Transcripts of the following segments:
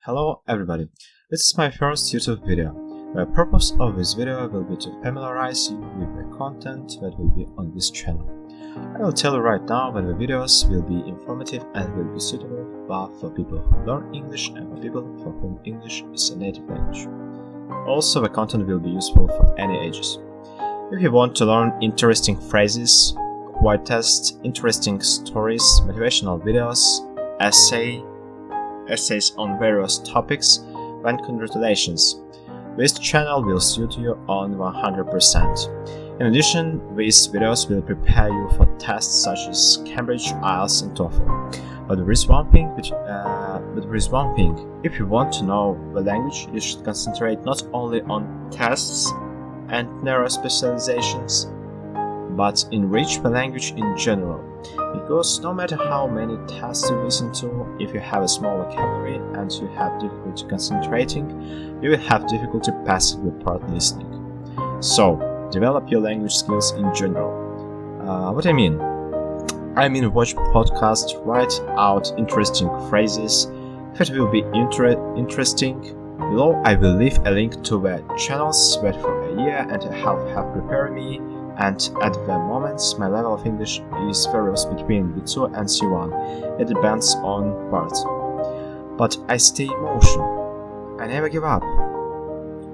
Hello everybody, this is my first YouTube video. The purpose of this video will be to familiarize you with the content that will be on this channel. I will tell you right now that the videos will be informative and will be suitable both for people who learn English and for people for whom English is a native language. Also, the content will be useful for any ages. If you want to learn interesting phrases, quiz tests, interesting stories, motivational videos, essays on various topics, then congratulations. This channel will suit you on 100%. In addition, these videos will prepare you for tests such as Cambridge, IELTS and TOEFL. But there is one thing, if you want to know the language, you should concentrate not only on tests and narrow specializations, but enrich the language in general. Because no matter how many tests you listen to, if you have a small vocabulary and you have difficulty concentrating, you will have difficulty passing the part listening. So, develop your language skills in general. What I mean? Watch podcasts, write out interesting phrases. If it will be interesting, below I will leave a link to the channels that for a year and a half have prepared me, and at the moment my level of English is varies between B2 and C1. It depends on parts. But I stay in motion. I never give up.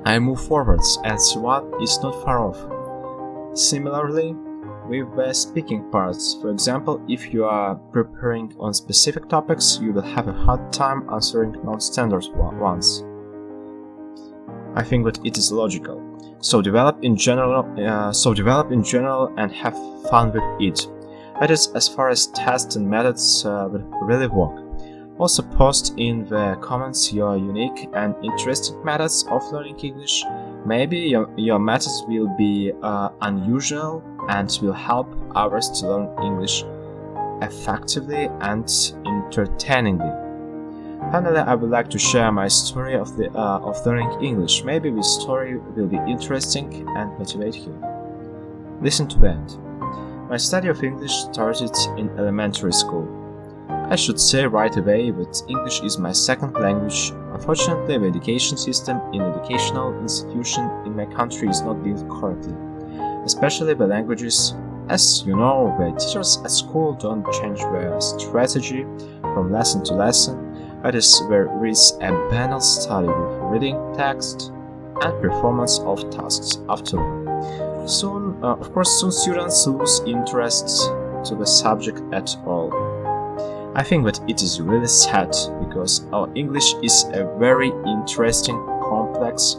I move forwards and C1 is not far off. Similarly, with the speaking parts, for example, if you are preparing on specific topics, you will have a hard time answering non-standard ones. I think that it is logical. So develop in general and have fun with it. That is as far as tests and methods will really work. Also post in the comments your unique and interesting methods of learning English. Maybe your methods will be unusual and will help others to learn English effectively and entertainingly. Finally, I would like to share my story of learning English. Maybe this story will be interesting and motivate you. Listen to the end. My study of English started in elementary school. I should say right away that English is my second language. Unfortunately, the education system in educational institution in my country is not built correctly, especially the languages. As you know, the teachers at school don't change their strategy from lesson to lesson. That is, there is a banal study with reading text and performance of tasks after that. Soon students lose interest to the subject at all. I think that it is really sad because our English is a very interesting, complex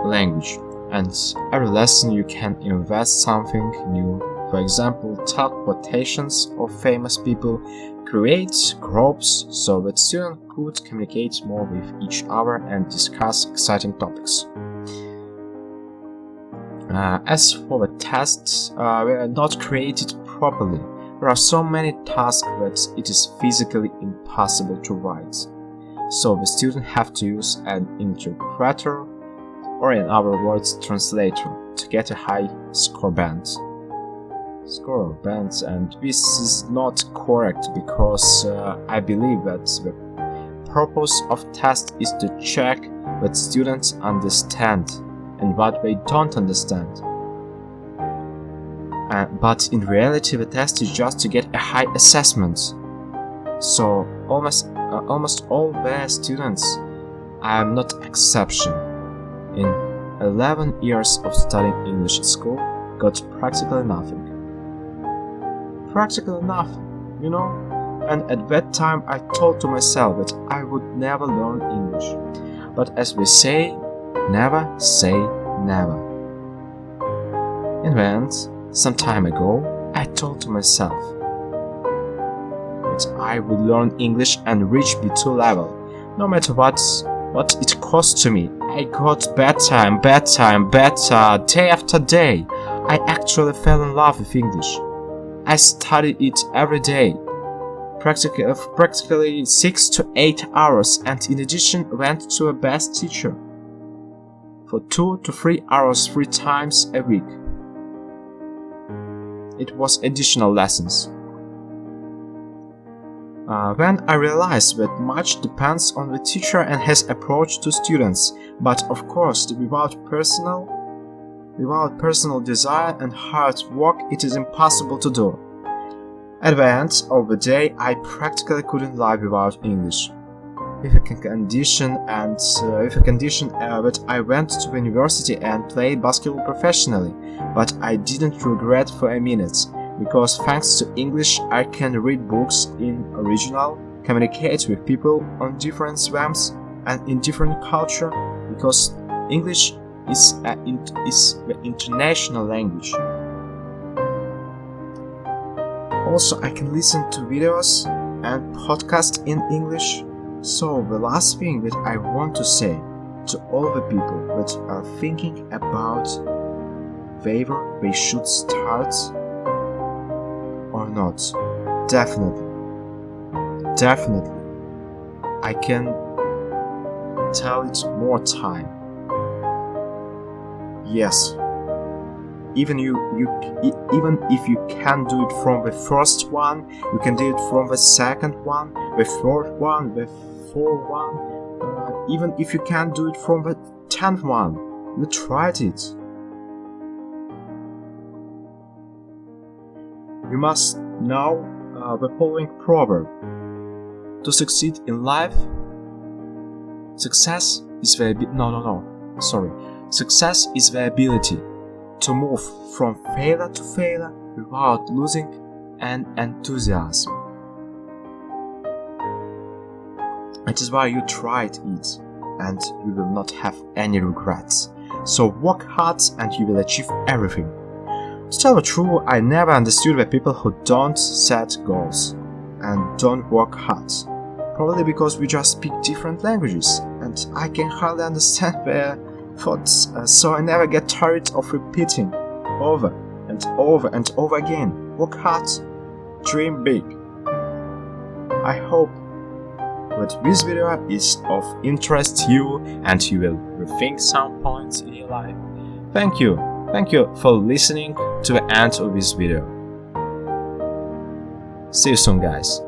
language, and every lesson you can invest something new. For example, talk quotations of famous people, create groups so that students could communicate more with each other and discuss exciting topics. As for the tests, they are not created properly. There are so many tasks that it is physically impossible to write. So the students have to use an interpreter, or in other words, translator, to get a high score band. And this is not correct because I believe that the purpose of test is to check what students understand and what they don't understand. But in reality, the test is just to get a high assessment. So almost all the students, I am not exception, in 11 years of studying English at school, got practically nothing. Practically nothing, you know? And at that time I told to myself that I would never learn English. But as we say, never say never. In the end, some time ago, I told to myself that I would learn English and reach B2 level, no matter what it cost to me. I got better, day after day. I actually fell in love with English. I studied it every day, practically 6 to 8 hours, and in addition went to a best teacher for 2 to 3 hours 3 times a week. It was additional lessons. when I realized that much depends on the teacher and his approach to students, but of course without personal desire and hard work it is impossible to do. At the end of the day, I practically couldn't live without English. With a condition that I went to university and played basketball professionally, but I didn't regret for a minute, because thanks to English I can read books in original, communicate with people on different realms and in different culture, because English is the international language. Also, I can listen to videos and podcasts in English. So the last thing that I want to say to all the people that are thinking about whether they should start or not, definitely, I can tell it more time. Yes, even if you can't do it from the first one, you can do it from the second one, the third one, the fourth one, even if you can't do it from the 10th one, you tried it. You must know the following proverb: to succeed in life, success is the ability to move from failure to failure without losing an enthusiasm. It is why you tried it, and you will not have any regrets. So work hard and you will achieve everything. To tell the truth, I never understood the people who don't set goals and don't work hard. Probably because we just speak different languages, and I can hardly understand their thoughts, so I never get tired of repeating over and over and over again. Work hard, dream big. I hope that this video is of interest to you and you will rethink some points in your life. Thank you for listening to the end of this video. See you soon, guys.